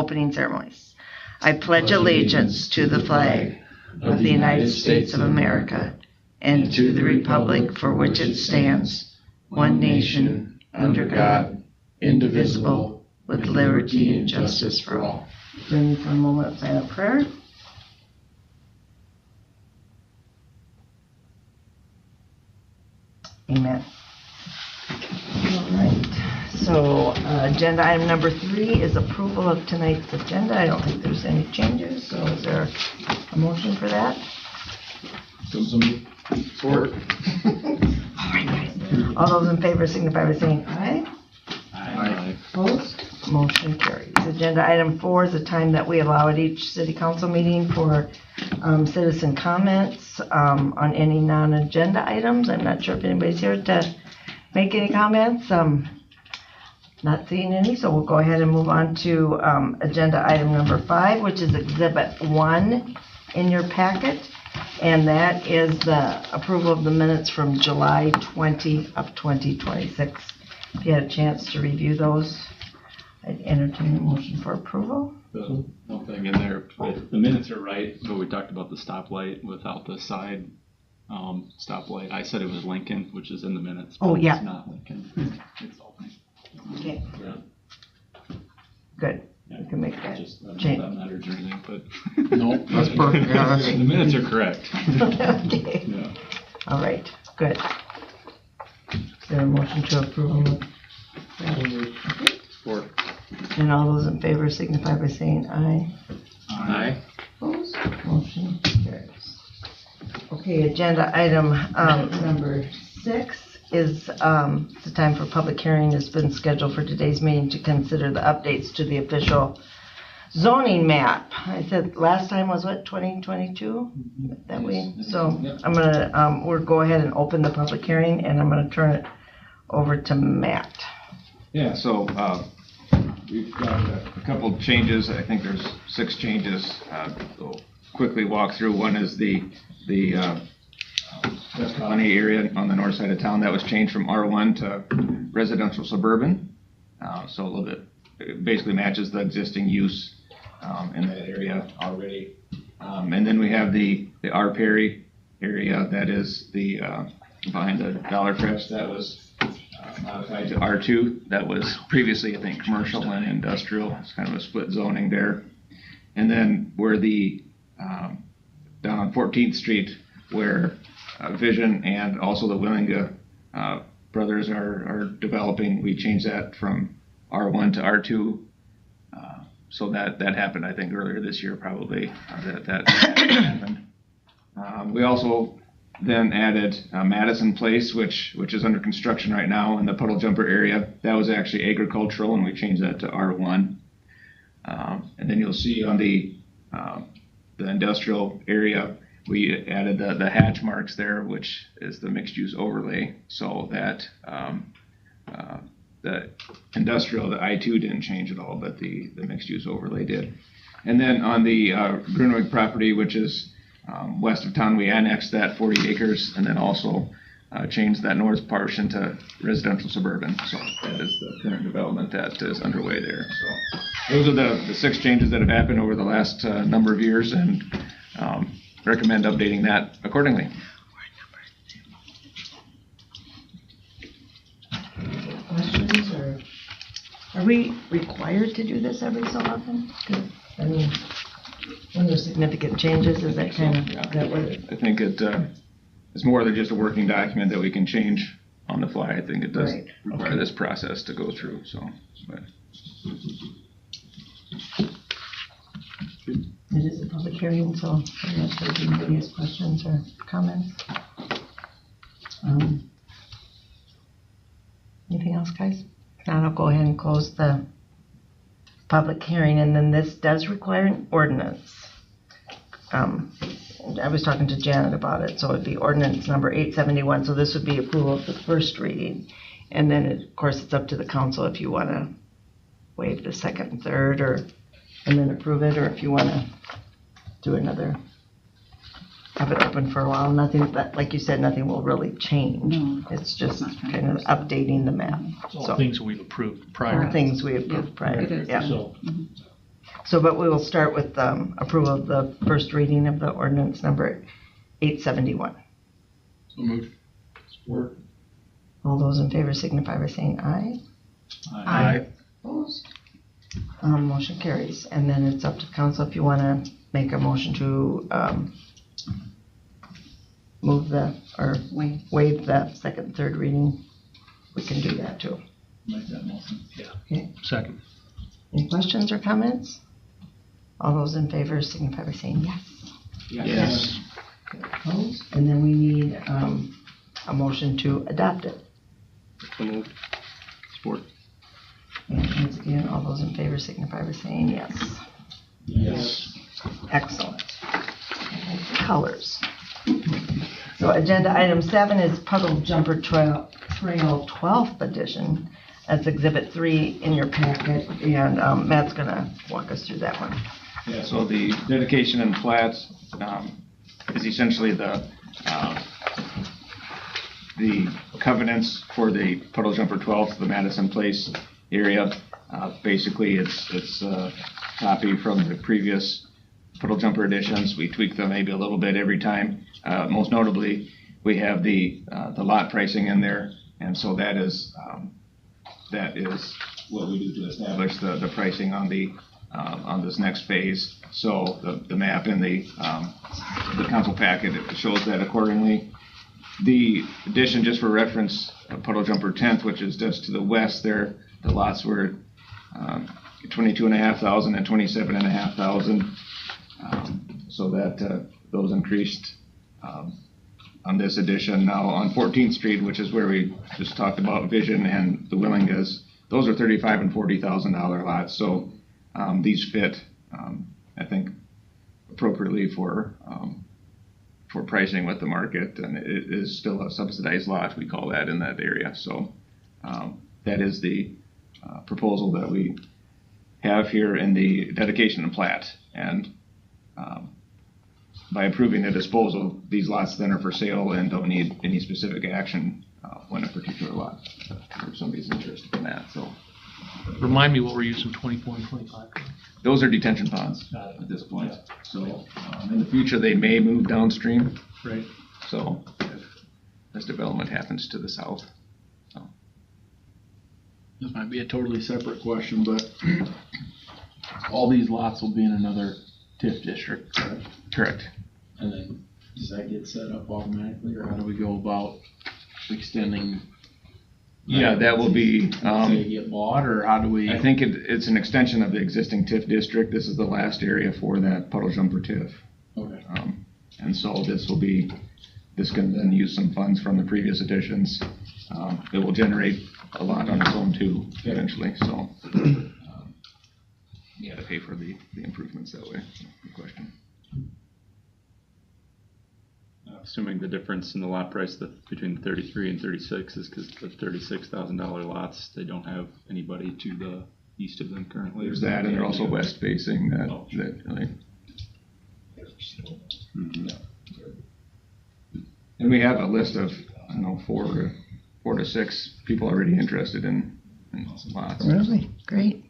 opening ceremonies. I pledge allegiance to the flag of the United States of America and to the republic for which it stands, one nation, under God, indivisible, with liberty and justice for all. Then for a moment of silent prayer. Amen. All right. So agenda item number 3 is approval of tonight's agenda. I don't think there's any changes. So is there a motion for that? Support. All those in favor signify by saying aye. Aye. Opposed? Motion carries. Agenda item 4 is the time that we allow at each city council meeting for citizen comments on any non-agenda items. I'm not sure if anybody's here to make any comments. Not seeing any, so we'll go ahead and move on to agenda item number 5, which is Exhibit 1 in your packet. And that is the approval of the minutes from July 20 of 2026. If you had a chance to review those, I'd entertain a motion for approval. The one thing in there, the minutes are right, but we talked about the stoplight without the side stoplight. I said it was Lincoln, which is in the minutes. Oh, yeah. It's not Lincoln. It's Albany. Okay. Yeah. Good. Yeah. We can make that Just, I don't change. know if that matters or anything, but. Nope, that's perfect. Yeah, that's- The minutes are correct. Okay. Yeah. All right. Good. Is there a motion to approve? Support. And all those in favor signify by saying aye. Aye. Opposed? Motion carries. Okay, agenda item number 6 is the time for public hearing has been scheduled for today's meeting to consider the updates to the official zoning map. I said last time was what, 2022? That way. So I'm gonna we'll go ahead and open the public hearing, and I'm gonna turn it over to Matt. Yeah, so we've got a couple of changes. I think there's 6 changes. So quickly walk through. One is the West Colony area on the north side of town that was changed from R1 to residential suburban. So a little bit, it basically matches the existing use in that area already. And then we have the R Perry area that is the behind the Dollar Fresh that was modified to R2. That was previously, I think, commercial and industrial. It's kind of a split zoning there. And then where the down on 14th Street, where Vision and also the Willinga brothers are developing, we changed that from R1 to R2. So that happened, I think, earlier this year, probably. That happened. We also then added Madison Place, which is under construction right now in the Puddle Jumper area. That was actually agricultural, and we changed that to R1. And then you'll see on the industrial area, we added the hatch marks there, which is the mixed use overlay, so that the industrial, the I2 didn't change at all, but the mixed use overlay did. And then on the Gruneweg property, which is west of town, we annexed that 40 acres and then also changed that north portion to residential suburban. So that is the current development that is underway there. So those are the 6 changes that have happened over the last number of years, and recommend updating that accordingly. Questions, or are we required to do this every so often? 'Cause, I mean, when there's significant changes, is that kind of that way? I think it's more than just a working document that we can change on the fly. I think it does Right. require Okay. this process to go through. So, but. It is a public hearing, so I'm not sure if anybody has questions or comments. Anything else, guys? If not, I'll go ahead and close the public hearing, and then this does require an ordinance. I was talking to Janet about it, so it'd be ordinance number 871, so this would be approval of the first reading. And then, of course, it's up to the council if you want to waive the second and third, and then approve it, or if you want to do another, have it open for a while. Nothing, like you said, nothing will really change. No, It's just it's not kind of updating the map. It's all So, things we've approved prior. all things we approved prior, It is. yeah. So, So, but we will start with approval of the first reading of the ordinance number 871. So moved. Support. All those in favor signify by saying aye. Aye. Opposed? Motion carries. And then it's up to council if you want to make a motion to move or waive the second and third reading. We can do that too. Make that motion. Yeah. Okay. Second. Any questions or comments? All those in favor signify by saying yes. Yes. Opposed? And then we need a motion to adopt it. So moved. Support. And once again, all those in favor signify by saying yes. Yes. Excellent. Colors. So agenda item 7 is Puddle Jumper Trail 12th edition. That's exhibit 3 in your packet, and Matt's gonna walk us through that one. Yeah, so the dedication and plats is essentially the covenants for the Puddle Jumper 12th, the Madison Place area. Basically, it's a copy from the previous Puddle Jumper editions. We tweak them maybe a little bit every time. Most notably, we have the lot pricing in there, and so that is what we do to establish the pricing on this next phase. So the map in the council packet, it shows that accordingly. The addition, just for reference, Puddle Jumper 10th, which is just to the west there, the lots were 22,500 and 27,500. So that those increased on this addition. Now on 14th Street, which is where we just talked about Vision and the Willingas, those are $35,000 and $40,000 lots. So these fit, I think, appropriately for pricing with the market, and it is still a subsidized lot, we call that in that area. So that is the proposal that we have here in the dedication and plat. And by approving the disposal, these lots then are for sale and don't need any specific action when a particular lot, if somebody's interested in that. So Remind me what we're using 24 and 25. those are detention ponds at this point. So in the future, they may move downstream. Right. So if this development happens to the south. This might be a totally separate question, but all these lots will be in another TIF district, correct? Correct. And then does that get set up automatically, or how do we go about extending? Yeah, that will be. They get bought, or how do we? I think it's an extension of the existing TIF district. This is the last area for that Puddle Jumper TIF. Okay. And so this can then use some funds from the previous additions. It will generate a lot on its own too, eventually. So yeah, to pay for the improvements that way. Good question. Assuming the difference in the lot price between 33 and 36 is because the $36,000 lots, they don't have anybody to the east of them currently. There's that, and they're also west facing. And we have a list of, I don't know, four to six people already interested in lots. Really? Great.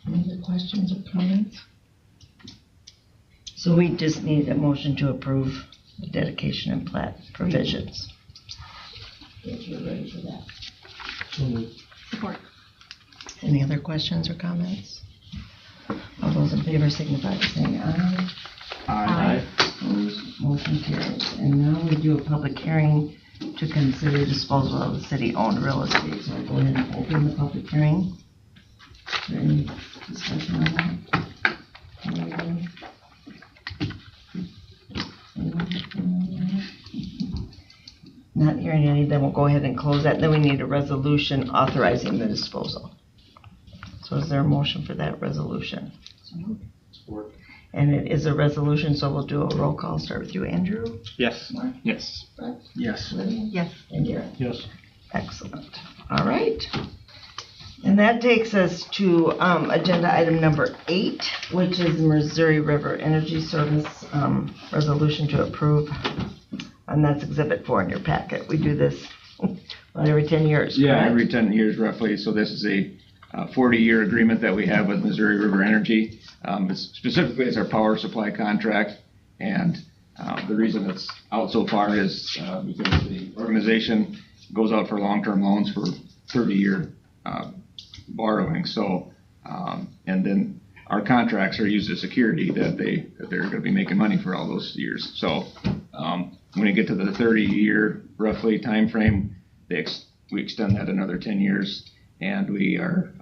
Any other questions or comments? So we just need a motion to approve the dedication and plat provisions. If you're ready for that. Support. Any other questions or comments? All those in favor signify by saying aye. Aye. Opposed, motion carries. And now we do a public hearing to consider disposal of the city-owned real estate. So I'll go ahead and open the public hearing. Is there any discussion on that? Anyone? Not hearing any, then we'll go ahead and close that. Then we need a resolution authorizing the disposal. So is there a motion for that resolution? Support. And it is a resolution, so we'll do a roll call. Start with you, Andrew. Yes. Mark? Yes. Brett? Yes. Lydia? Yes. And Garrett? Yes. Excellent. All right. And that takes us to agenda item number 8, which is Missouri River Energy Service resolution to approve. And that's exhibit 4 in your packet. We do this About every 10 years, Yeah, correct? every 10 years roughly. So this is a 40-year agreement that we have with Missouri River Energy. Specifically, it's our power supply contract. And the reason it's out so far is because the organization goes out for long-term loans for 30-year borrowing. So, and then our contracts are used as security that they're going to be making money for all those years. So when you get to the 30-year roughly time frame, we extend that another 10 years, and we are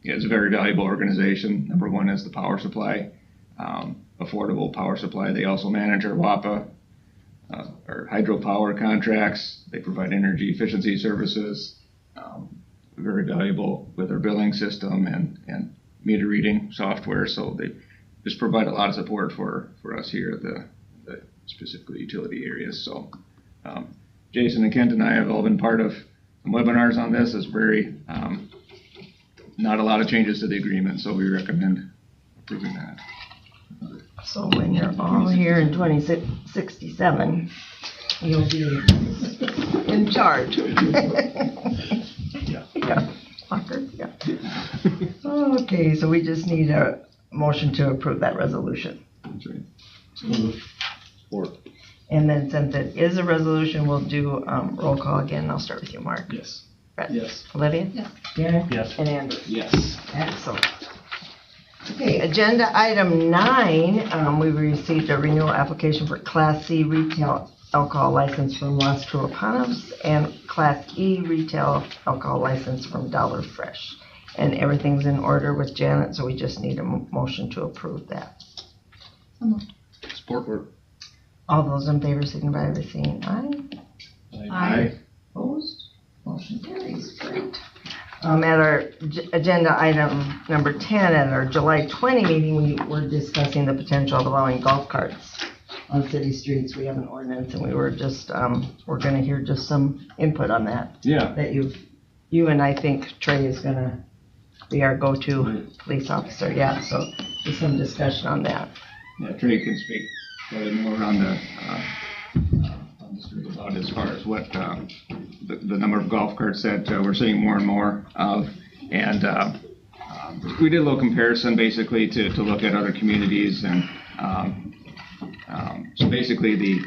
it's a very valuable organization. Number one is the power supply, affordable power supply. They also manage our WAPA, our hydropower contracts. They provide energy efficiency services. Very valuable with our billing system and meter reading software. So they just provide a lot of support for us here at the specifically utility areas. So Jason and Kent and I have all been part of some webinars on this. It's very not a lot of changes to the agreement, so we recommend approving that. So when you're all here in 2067, you'll be in charge. Yeah. Fucker, yeah. Okay, so we just need a motion to approve that resolution. That's right. And then since it is a resolution, we'll do roll call again. I'll start with you, Mark. Yes. Brett? Yes. Olivia? Yes. Darren? Yes. And Amber? Yes. Excellent. Okay, agenda item 9, we received a renewal application for Class C retail alcohol license from Las Tulipanes and Class E retail alcohol license from Dollar Fresh. And everything's in order with Janet, so we just need a motion to approve that. So moved. Support. All those in favor signify by saying aye. Aye. Opposed? Motion carries. Great. At our agenda item number 10, at our July 20 meeting, we were discussing the potential of allowing golf carts on city streets. We have an ordinance, and we were just, we're going to hear just some input on that. Yeah. That you and I think Trey is going to be our go-to police officer. Yeah, so just some discussion on that. Yeah, Trey can speak probably more on the street about as far as what the number of golf carts that we're seeing more and more of. And we did a little comparison basically to look at other communities. And so basically the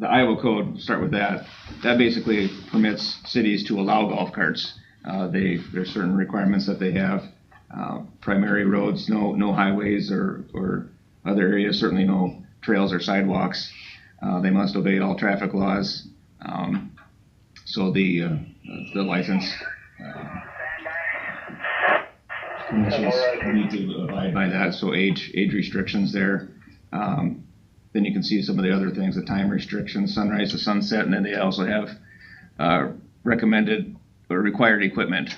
Iowa code, start with that basically permits cities to allow golf carts. There's certain requirements that they have. Primary roads, no highways or other areas, certainly no trails or sidewalks. They must obey all traffic laws. So the license commissions need to abide by that. So age restrictions there. Then you can see some of the other things, the time restrictions, sunrise to sunset, and then they also have recommended or required equipment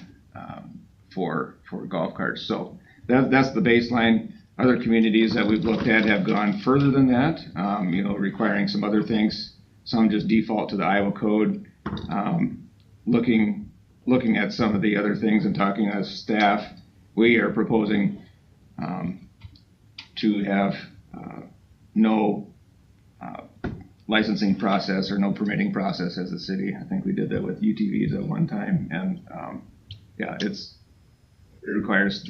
for golf carts. So that's the baseline. Other communities that we've looked at have gone further than that, requiring some other things. Some just default to the Iowa code. Looking at some of the other things and talking as staff, we are proposing to have no licensing process or no permitting process as a city. I think we did that with UTVs at one time, and it requires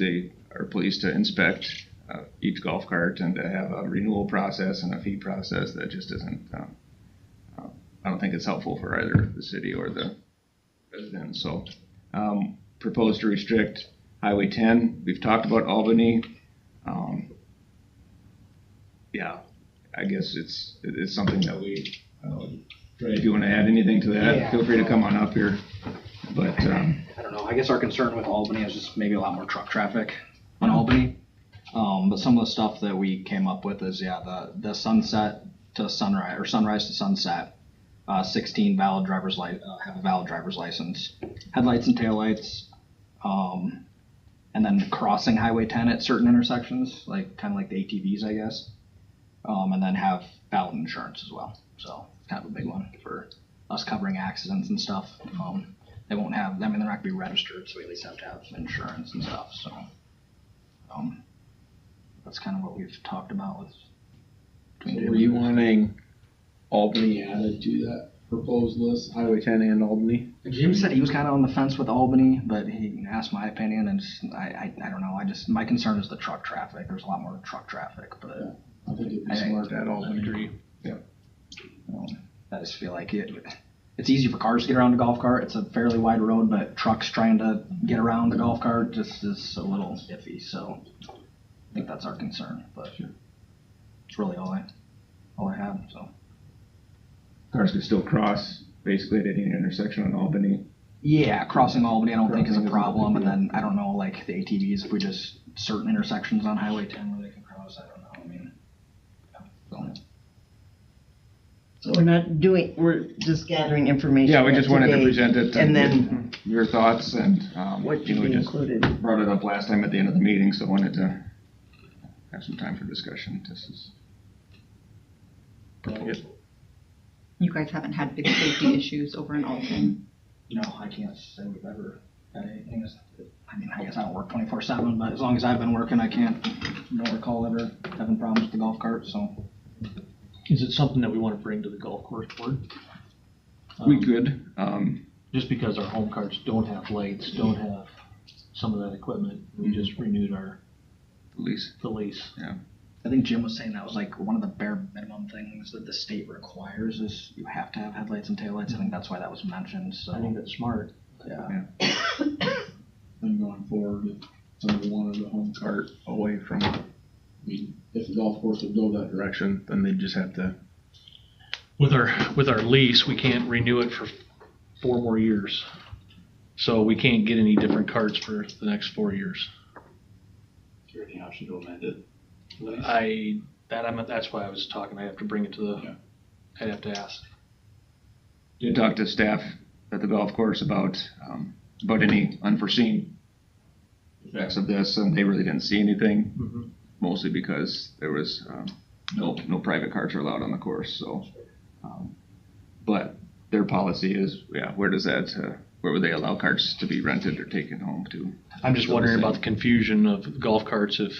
our police to inspect each golf cart and to have a renewal process and a fee process that just isn't. I don't think it's helpful for either the city or the residents. So, propose to restrict Highway 10. We've talked about Albany. I guess it's something that we. Trey, if you want to add anything to that, feel free to come on up here. But I don't know. I guess our concern with Albany is just maybe a lot more truck traffic on Albany. But some of the stuff that we came up with is the sunset to sunrise or sunrise to sunset. 16 have a valid driver's license, headlights and taillights, and then crossing Highway 10 at certain intersections, kind of like the ATVs, I guess, and then have valid insurance as well. So kind of a big one for us covering accidents and stuff. They won't have, they're not going to be registered, so we at least have to have insurance and stuff. So that's kind of what we've talked about with. So were you wanting Albany added to that? proposed list, Highway 10 and Albany. Jim said he was kind of on the fence with Albany, but he asked my opinion, and I don't know. My concern is the truck traffic. There's a lot more truck traffic, but I think it'd be I think- smart at I Albany. agree. I just feel like it's easy for cars to get around a golf cart. It's a fairly wide road, but trucks trying to get around the golf cart just is a little iffy. So I think that's our concern. But it's really all I have. So Cars could still cross basically at any intersection on Albany. yeah, crossing Albany I don't think is a problem. And then I don't know, like the ATVs, if we just certain intersections on Highway 10 where they can cross. I don't know. I mean, so. So we're just gathering information. Yeah, we just wanted to today, present it And and then get your thoughts and, what you know, should we be just included. brought it up last time at the end of the meeting, so I wanted to have some time for discussion. This is. You guys haven't had big safety issues over in Alton? No, I can't say we've ever had anything. I mean, I guess I don't work 24/7, but as long as I've been working, I don't recall ever having problems with the golf cart. So Is it something that we want to bring to the golf course board? We could, Just because our home carts don't have lights, don't have some of that equipment, we just renewed at least, the lease. I think Jim was saying that was like one of the bare minimum things that the state requires is you have to have headlights and taillights. I think that's why that was mentioned. So I think that's smart. yeah. And going forward, if somebody wanted a home cart away from, I mean, if the golf course would go that direction, then they'd just have to. With our lease, we can't renew it for 4 more years. So we can't get any different carts for the next 4 years. Is there any option to amend it? That's why I was talking, I have to bring it to the, I'd have to ask. did talk to staff at the golf course about any unforeseen effects of this, and they really didn't see anything, mostly because there was no private carts are allowed on the course. So, but their policy is, where would they allow carts to be rented or taken home to? I'm just wondering about the confusion of golf carts if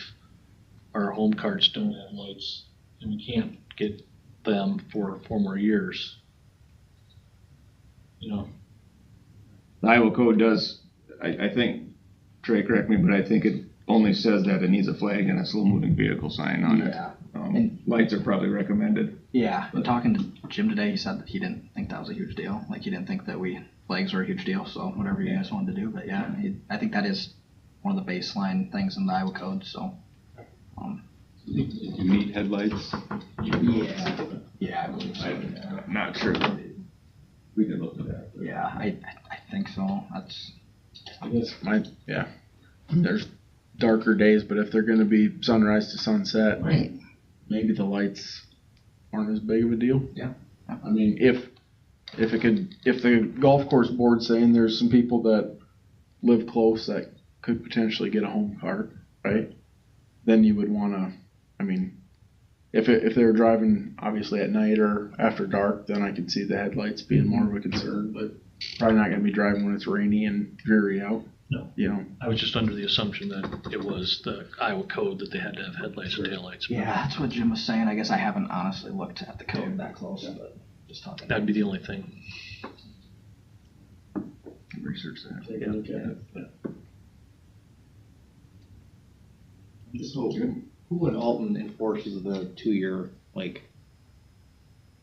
our home carts don't have lights and we can't get them for 4 more years. You know, The Iowa code does, I think, Trey, correct me, but I think it only says that it needs a flag and a slow moving vehicle sign on it. Lights are probably recommended. Yeah, and talking to Jim today, he said that he didn't think that was a huge deal. Like he didn't think that flags were a huge deal. So whatever you guys wanted to do, but yeah, I think that is one of the baseline things in the Iowa code. So. Do you need headlights? Yeah, I believe so. I'm not sure. We could look at that. Yeah, I think so. That's. I guess there's darker days, but if they're gonna be sunrise to sunset, Right. maybe the lights aren't as big of a deal. Yeah. I mean, if the golf course board's saying there's some people that live close that could potentially get a home cart, right? Then you would wanna, I mean, if they were driving obviously at night or after dark, then I could see the headlights being more of a concern, but probably not gonna be driving when it's rainy and dreary out. No. You know. I was just under the assumption that it was the Iowa code that they had to have headlights and taillights. Yeah, that's what Jim was saying. I guess I haven't honestly looked at the code that close, but just talking. That'd be the only thing. Research that. Take a look at it. So who in Alton enforces the 2-year,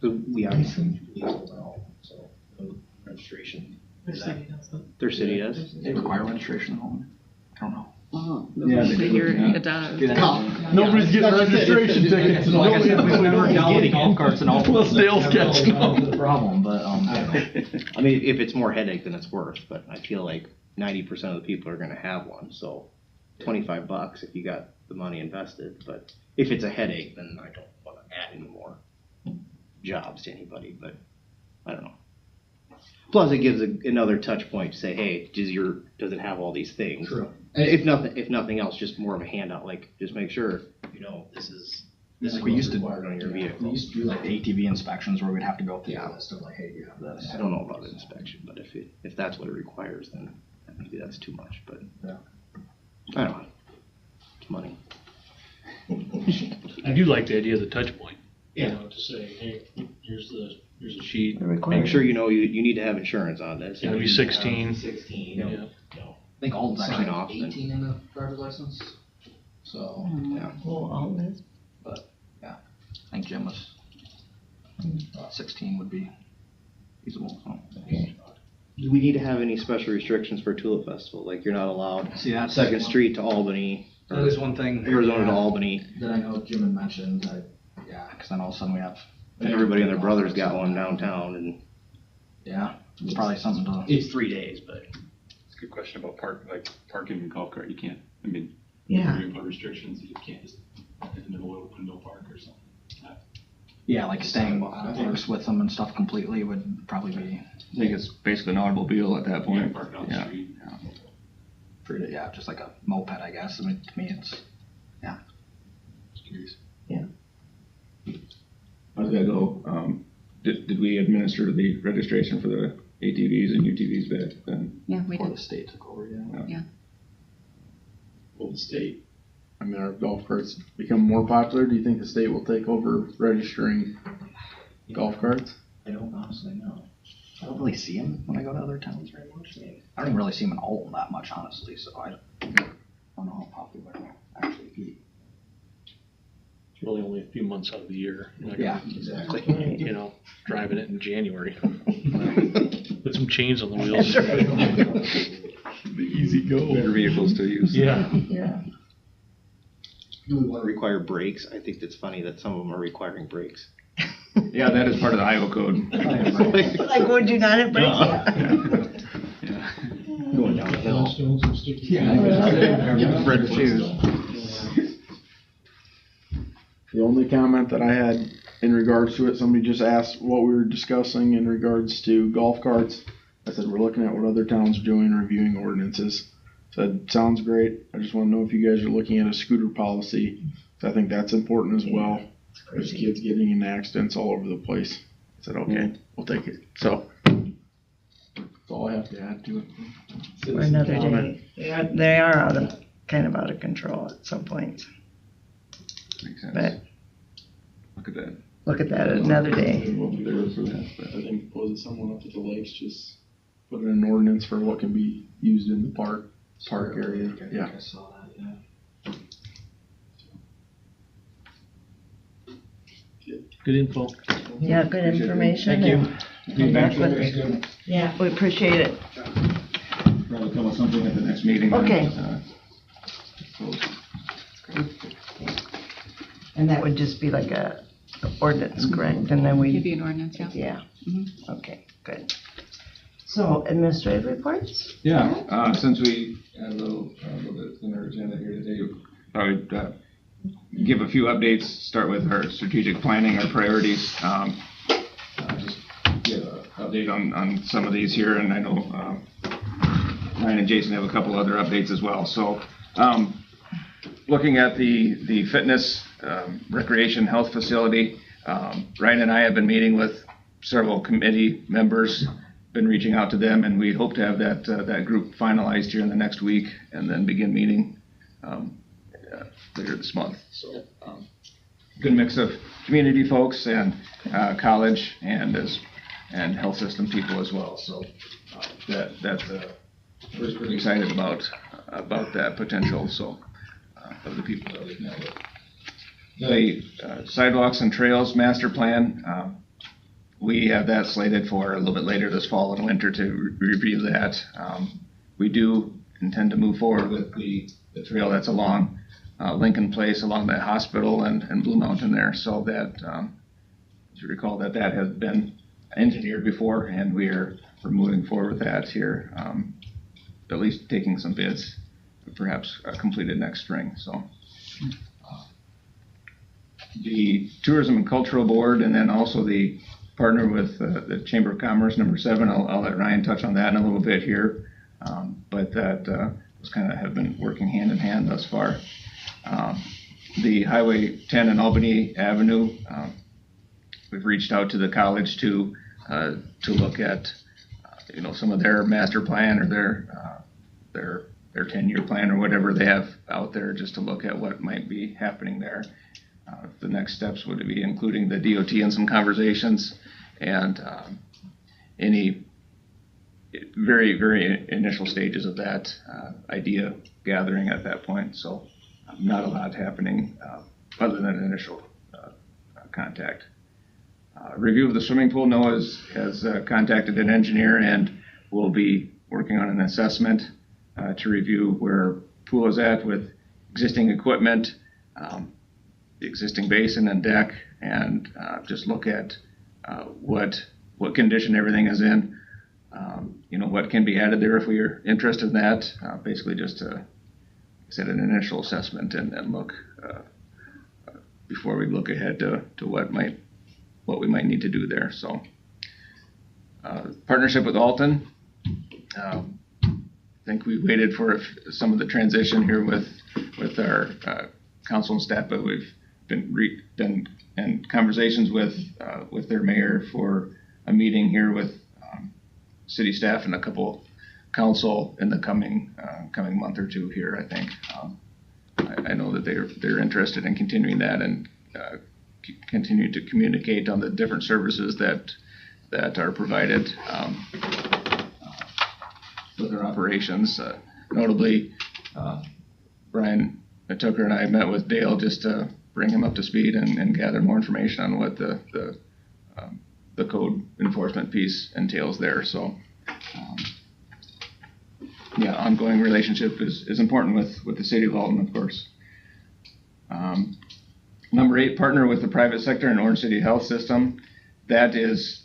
so we obviously, so the registration. Their city does it. Their city does? They require registration at home. I don't know. Oh, Yeah, they do, yeah. It does. Nobody's getting registration tickets. Like I said, we've never dealt with golf carts and all. Well, Dale's catching on. The problem, but I mean, if it's more headache than it's worth, but I feel like 90% of the people are gonna have one, so $25 if you got the money invested, but if it's a headache, then I don't wanna add any more jobs to anybody, but I don't know. Plus, it gives another touch point to say, hey, does it have all these things? True. If nothing else, just more of a handout, just make sure, this is we used to required on your vehicle. We used to do like ATV inspections where we'd have to go through a list of like, hey, you have this. I don't know about the inspection, but if that's what it requires, then maybe that's too much, but. Yeah. I don't know. It's money. I do like the idea of the touch point. You know, to say, hey, here's the There's a sheet. The Make requirement. sure you know you need to have insurance on this. It'll be 16. 16. Yeah. I think Alden's actually Sign off, then. 18 in the driver's license. So, yeah, Oh, all this. I think Jim was 16 would be feasible. So. Do we need to have any special restrictions for Tulip Festival? Like you're not allowed See, that's Second Street to Albany, That is one thing. Arizona to Albany, That I know Jim had mentioned. Because then all of a sudden we have. and everybody and their brother's got one downtown, and Yeah, it's probably something to. It's 3 days, but. It's a good question about parking and golf cart. You can't, I mean, Yeah. you put restrictions, you can't just, no park or something. Yeah, like staying parks with them and stuff completely would probably be I think it's basically an automobile at that You point. can't park on the Yeah. street. pretty, just like a moped, I guess. I mean, to me, it's. Just curious. How's that go? Did we administer the registration for the ATVs and UTVs back then? Yeah, we Before did. the state took over, yeah. Will the state, I mean, our golf carts become more popular? Do you think the state will take over registering golf carts? I don't honestly know. I don't really see them when I go to other towns very much. I don't even really see them in Alton that much, honestly, so I don't know how popular they'll actually be. It's really only a few months out of the year. You're not Yeah, gonna, exactly. you know, driving it in January. Put some chains on the wheels. The easy go. Better vehicles to use. Yeah. Yeah. do we want to require brakes? I think that's funny that some of them are requiring brakes. Yeah, that is part of the Iowa code. Like, would you not have brakes? Yeah. Going down the hill. Red shoes. The only comment that I had in regards to it, somebody just asked what we were discussing in regards to golf carts. I said, we're looking at what other towns are doing, reviewing ordinances. Said, sounds great. I just want to know if you guys are looking at a scooter policy. So I think that's important as well. There's kids getting in accidents all over the place. I said, okay, we'll take it. So that's all I have to add to it. For another day. They are kind of out of control at some points. Makes sense. But Look at that. look at that another day. We'll be there for that. But I think was it someone up at the lakes just put in an ordinance for what can be used in the park area. Yeah. I saw that, yeah. Good info. Yeah, good information. Thank Yeah, we appreciate it. Probably come with something at the next meeting. Okay. So, And that would just be like a ordinance, correct? And then Give we, you an ordinance, yeah. yeah. Mhm. Okay, good. So administrative reports? Yeah, since we had a little bit thinner agenda here today, I would give a few updates, start with our strategic planning, our priorities. Just give an update on some of these here, and I know Ryan and Jason have a couple other updates as well. So looking at the fitness, recreation, health facility, Ryan and I have been meeting with several committee members, been reaching out to them, and we hope to have that group finalized here in the next week and then begin meeting later this month. So good mix of community folks and college and health system people as well. So we're pretty excited about that potential. So of the people that we've met with. The sidewalks and trails master plan, we have that slated for a little bit later this fall and winter to review that. We do intend to move forward with the trail that's along Lincoln Place, along that hospital and Blue Mountain there. So that, as you recall, that has been engineered before, and we're moving forward with that here, at least taking some bids, perhaps completed next spring. So the Tourism and Cultural Board, and then also the partner with the Chamber of Commerce, number 7. I'll let Ryan touch on that in a little bit here, but that was kind of have been working hand in hand thus far. The Highway 10 and Albany Avenue, we've reached out to the college to look at some of their master plan or their 10-year plan or whatever they have out there, just to look at what might be happening there. The next steps would be including the DOT in some conversations and any very, very initial stages of that idea gathering at that point. So not a lot happening other than initial contact. Review of the swimming pool. Noah has contacted an engineer and will be working on an assessment to review where pool is at with existing equipment, the existing basin and deck, and just look at what condition everything is in. What can be added there if we are interested in that. Basically just to set an initial assessment and look before we look ahead to what we might need to do there. So partnership with Alton. I think we waited for some of the transition here with our council and staff, but we've been in conversations with their mayor for a meeting here with city staff and a couple council in the coming month or two here. I think I know that they're interested in continuing that and continue to communicate on the different services that are provided with their operations. Notably, Brian Tucker and I met with Dale just to bring him up to speed and gather more information on what the code enforcement piece entails there. So, ongoing relationship is important with the city of Alton, of course. Number 8, partner with the private sector and Orange City Health System. That is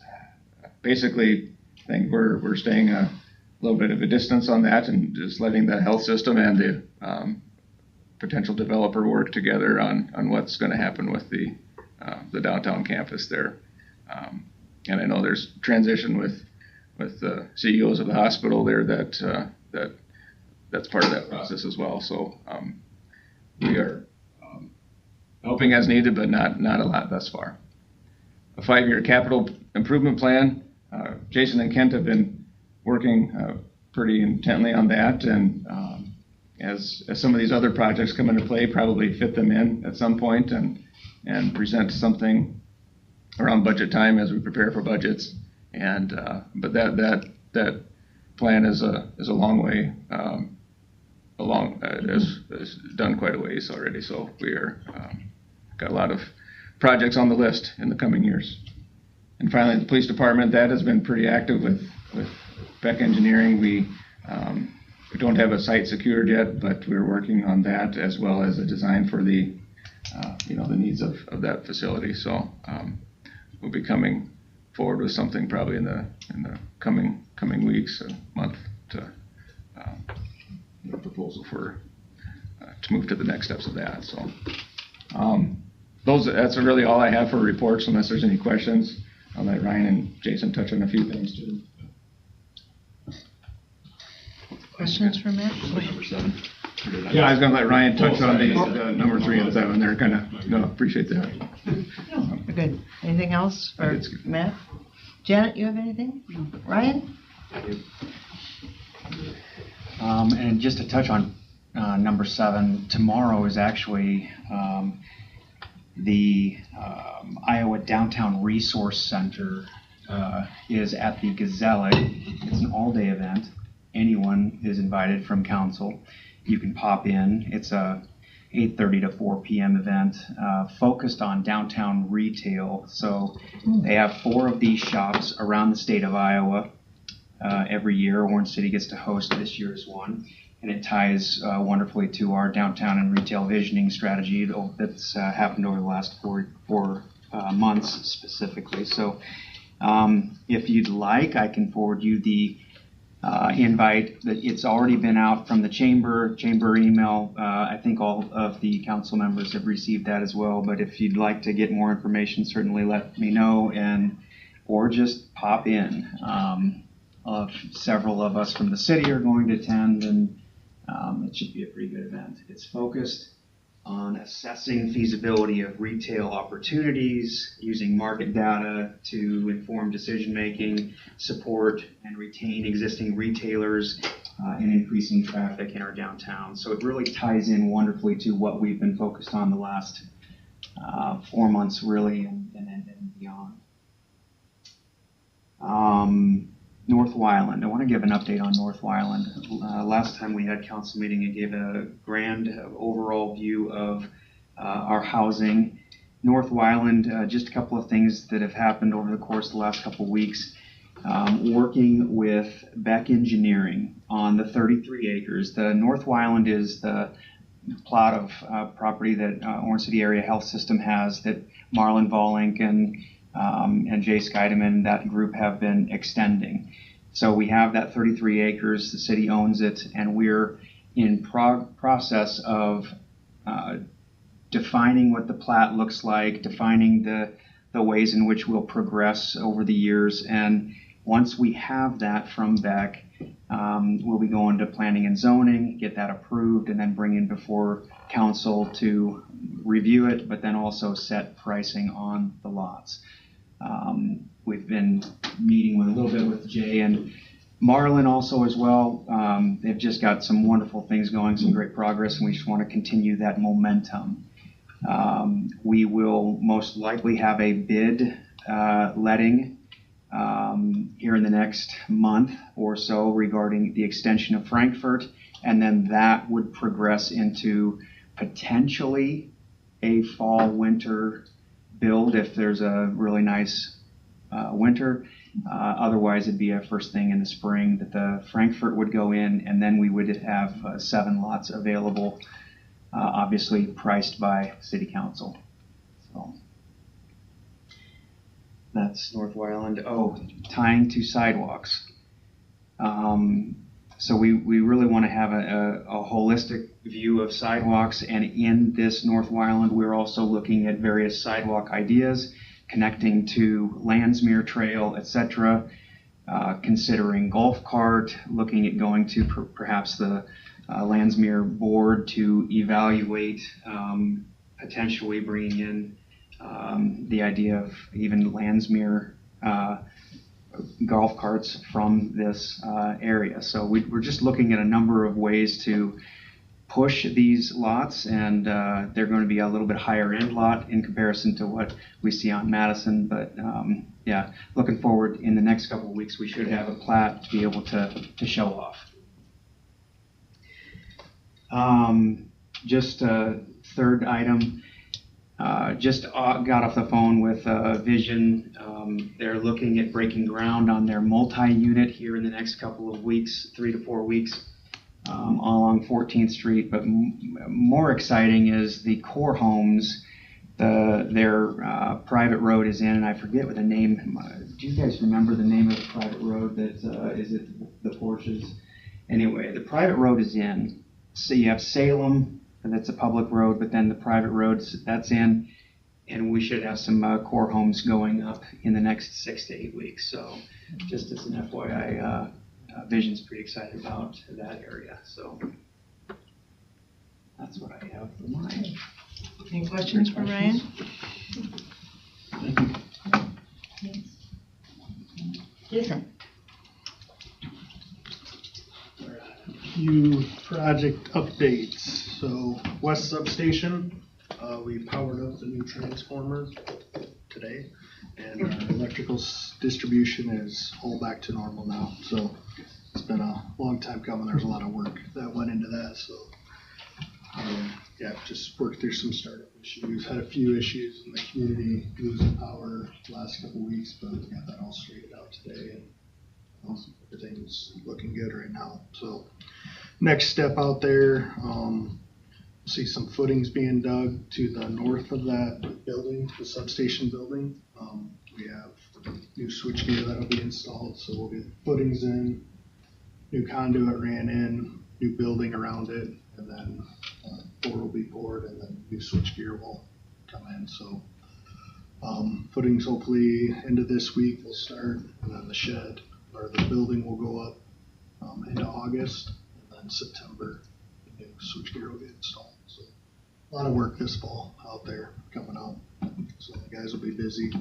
basically, I think we're staying a little bit of a distance on that and just letting the health system and the potential developer work together on what's going to happen with the downtown campus there. And I know there's transition with the CEOs of the hospital there that's part of that process as well. So we are helping as needed, but not a lot thus far. A 5-year capital improvement plan. Jason and Kent have been working pretty intently on that, and as some of these other projects come into play, probably fit them in at some point and present something around budget time as we prepare for budgets. And but that plan is a long way is done quite a ways already. So we are got a lot of projects on the list in the coming years. And finally, the police department, that has been pretty active with Beck Engineering. We don't have a site secured yet, but we're working on that as well as a design for the the needs of that facility. So we'll be coming forward with something probably in the coming weeks, a month, to proposal for to move to the next steps of that. So that's really all I have for reports, unless there's any questions. I'll let Ryan and Jason touch on a few things too. Questions for Matt? Number 7. Yeah, I was going to let Ryan touch on the number 3 and 7 there. Appreciate that. We're good. Anything else for Matt? Janet, you have anything? No. Ryan? I do. And just to touch on number 7, tomorrow is actually the Iowa Downtown Resource Center is at the Gazelle. It's an all-day event. Anyone is invited from council. You can pop in. It's a 8:30 to 4 p.m. event focused on downtown retail. So they have 4 of these shops around the state of Iowa. Every year, Orange City gets to host this year's one, and it ties wonderfully to our downtown and retail visioning strategy that's happened over the last four months specifically. So if you'd like, I can forward you the invite. That it's already been out from the chamber email. I think all of the council members have received that as well. But if you'd like to get more information, certainly let me know, or just pop in. Several of us from the city are going to attend, and it should be a pretty good event. It's focused on assessing feasibility of retail opportunities, using market data to inform decision making, support and retain existing retailers, and increasing traffic in our downtown. So it really ties in wonderfully to what we've been focused on the last 4 months, really, and beyond. North Wyland. I want to give an update on North Wyland. Last time we had council meeting, it gave a grand overall view of our housing. North Wyland, just a couple of things that have happened over the course of the last couple of weeks. Working with Beck Engineering on the 33 acres. The North Wyland is the plot of property that Orange City Area Health System has that Marlon Volink and Jay Scheideman, that group, have been extending. So we have that 33 acres, the city owns it, and we're in process of defining what the plat looks like, defining the ways in which we'll progress over the years. And once we have that from Beck, we'll be going to planning and zoning, get that approved, and then bring in before council to review it, but then also set pricing on the lots. We've been meeting with a little bit with Jay and Marlin also as well. They've just got some wonderful things going, some great progress, and we just want to continue that momentum. We will most likely have a bid letting here in the next month or so regarding the extension of Frankfurt, and then that would progress into potentially a fall-winter build if there's a really nice winter. Otherwise, it'd be a first thing in the spring that the Frankfurt would go in, and then we would have 7 lots available, obviously priced by City Council. So that's North Wyland. Oh, tying to sidewalks. So we really want to have a holistic view of sidewalks, and in this North Wyland, we're also looking at various sidewalk ideas connecting to Landsmere Trail, etc. Considering golf cart, looking at going to perhaps the Landsmere board to evaluate potentially bringing in the idea of even Landsmere golf carts from this area. So we're just looking at a number of ways to push these lots, and they're going to be a little bit higher end lot in comparison to what we see on Madison. But yeah, looking forward in the next couple of weeks, we should have a plat to be able to show off. Just a third item. Just got off the phone with Vision. They're looking at breaking ground on their multi-unit here in the next couple of weeks, 3 to 4 weeks, along 14th Street. But more exciting is the Core Homes. Their private road is in, and I forget what the name. Do you guys remember the name of the private road? That is it the Porsches? Anyway, the private road is in. So you have Salem, that's a public road, but then the private roads, that's in, and we should have some Core Homes going up in the next 6 to 8 weeks. So just as an FYI, Vision's pretty excited about that area. So that's what I have for mine. Any questions for Ryan? Jason? Few project updates. So West Substation, we powered up the new transformer today, and our electrical distribution is all back to normal now. So it's been a long time coming. There's a lot of work that went into that. So yeah, just worked through some startup issues. Had a few issues in the community losing power last couple weeks, but we got that all straightened out today, and everything's looking good right now. So next step out there, see some footings being dug to the north of that building, the substation building. We have new switchgear that'll be installed, so we'll get footings in, new conduit ran in, new building around it, and then floor will be poured, and then new switchgear will come in. So footings hopefully end of this week will start, and then the shed or the building will go up into August, and then September the new switchgear will get installed. So a lot of work this fall out there coming up. So the guys will be busy.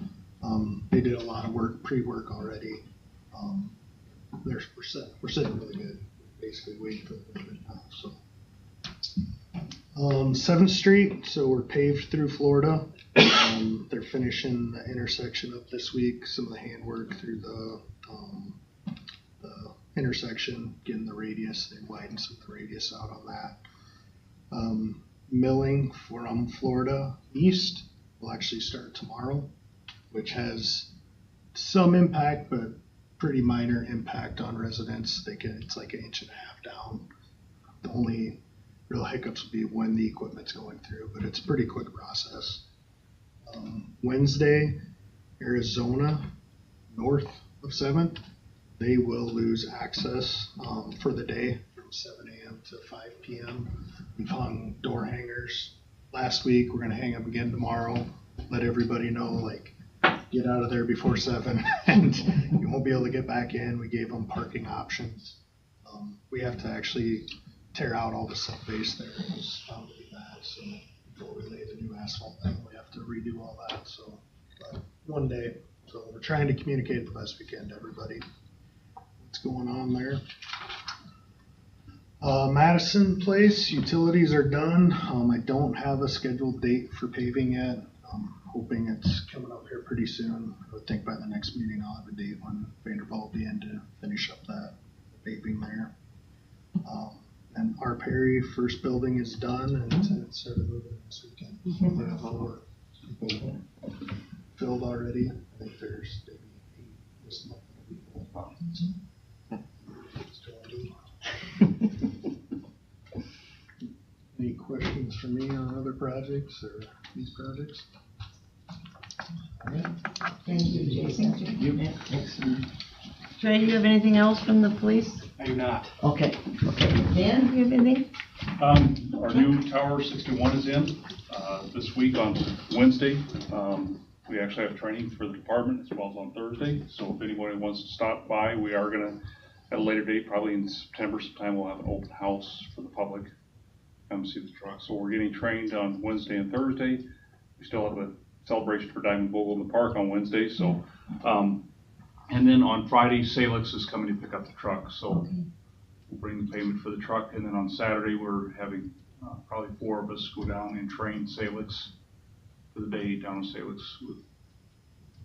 They did a lot of work, pre-work already. We're sitting really good. Basically waiting for the building now. So 7th Street, so we're paved through Florida. They're finishing the intersection up this week, some of the handwork through the intersection, getting the radius, they widened some of the radius out on that. Milling from Florida east will actually start tomorrow, which has some impact, but pretty minor impact on residents. It's like 1.5 inches down. The only real hiccups will be when the equipment's going through, but it's a pretty quick process. Wednesday, Arizona, north of 7th, they will lose access for the day from 7 a.m. to 5 p.m. We've hung door hangers last week. We're going to hang them again tomorrow. Let everybody know, like, get out of there before 7 and you won't be able to get back in. We gave them parking options. We have to actually tear out all the sub-base there. It was found to be bad, so before we lay the new asphalt down, we have to redo all that. So, but one day. So we're trying to communicate the best we can to everybody what's going on there. Madison Place, utilities are done. I don't have a scheduled date for paving yet. I'm hoping it's coming up here pretty soon. I would think by the next meeting I'll have a date when Vanderbilt will be in to finish up that paving there. And our Perry first building is done and it started moving this weekend. So we have 4 people filled already. I think there's maybe 8 this month. Any questions for me on other projects or these projects? Thank you, Jason. Trey, you have anything else from the police? I do not. Okay. Dan, you have anything? Our new Tower 61 is in this week on Wednesday. We actually have training for the department as well as on Thursday. So if anybody wants to stop by, we are going to, at a later date, probably in September sometime, we'll have an open house for the public. Come see the truck. So we're getting trained on Wednesday and Thursday. We still have a celebration for Diamond Bogle in the park on Wednesday. So, and then on Friday, Salix is coming to pick up the truck. So we'll bring the payment for the truck. And then on Saturday, we're having probably 4 of us go down and train Salix for the day down in Salix with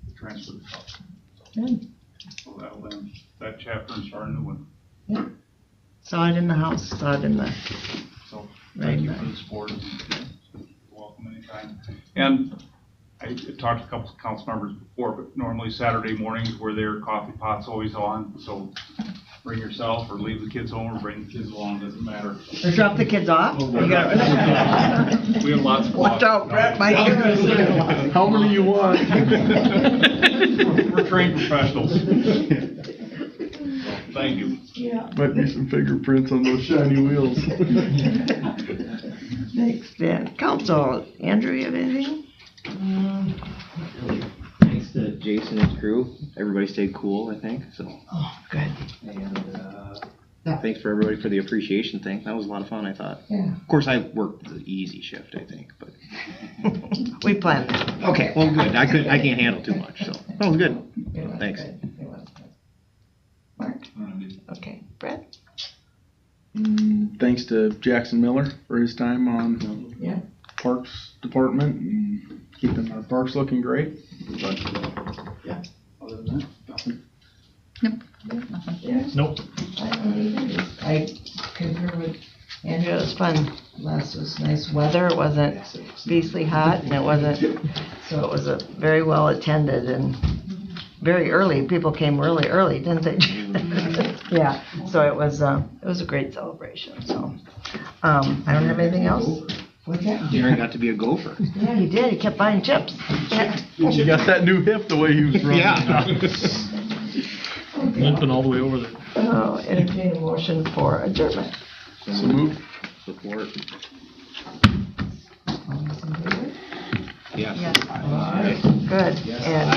the transfer of the truck. So that'll end that chapter and start a new one. Yeah. Saw it in the house, saw it in the. So thank you for the support. Welcome anytime. And I talked to a couple of council members before, but normally Saturday mornings we're there, coffee pot's always on. So bring yourself or leave the kids home or bring the kids along, doesn't matter. Or drop the kids off? We have lots of Watch out, Brett, my goodness. How many you want? We're trained professionals. Thank you. Yeah. Might be some fingerprints on those shiny wheels. Thanks, Dan. Council, Andrew, you have anything? Thanks to Jason and his crew. Everybody stayed cool, I think. So. Oh, good. And thanks for everybody for the appreciation thing. That was a lot of fun, I thought. Yeah. Of course, I worked the easy shift, I think, but. We planned that. Okay, well, good. I can't handle too much, so that was good. Thanks. Mark? Okay, Brett? Thanks to Jackson Miller for his time on Yeah. Parks Department and keeping our parks looking great. But, yeah, other than that, nothing. Nope. I don't either. I concur with Andrew. It was fun. Last was nice weather. It wasn't beastly hot, and it wasn't. So it was a very well attended and very early. People came really early, didn't they? Yeah. So it was a great celebration. So I don't have anything else. What's that? Darren got to be a gopher. Yeah, he did. He kept buying chips. Yeah. You got that new hip the way he was running. Yeah. Limping all the way over there. Oh, entertain a motion for adjournment. So move. Support. All those in favor? Yes. All right. Good. And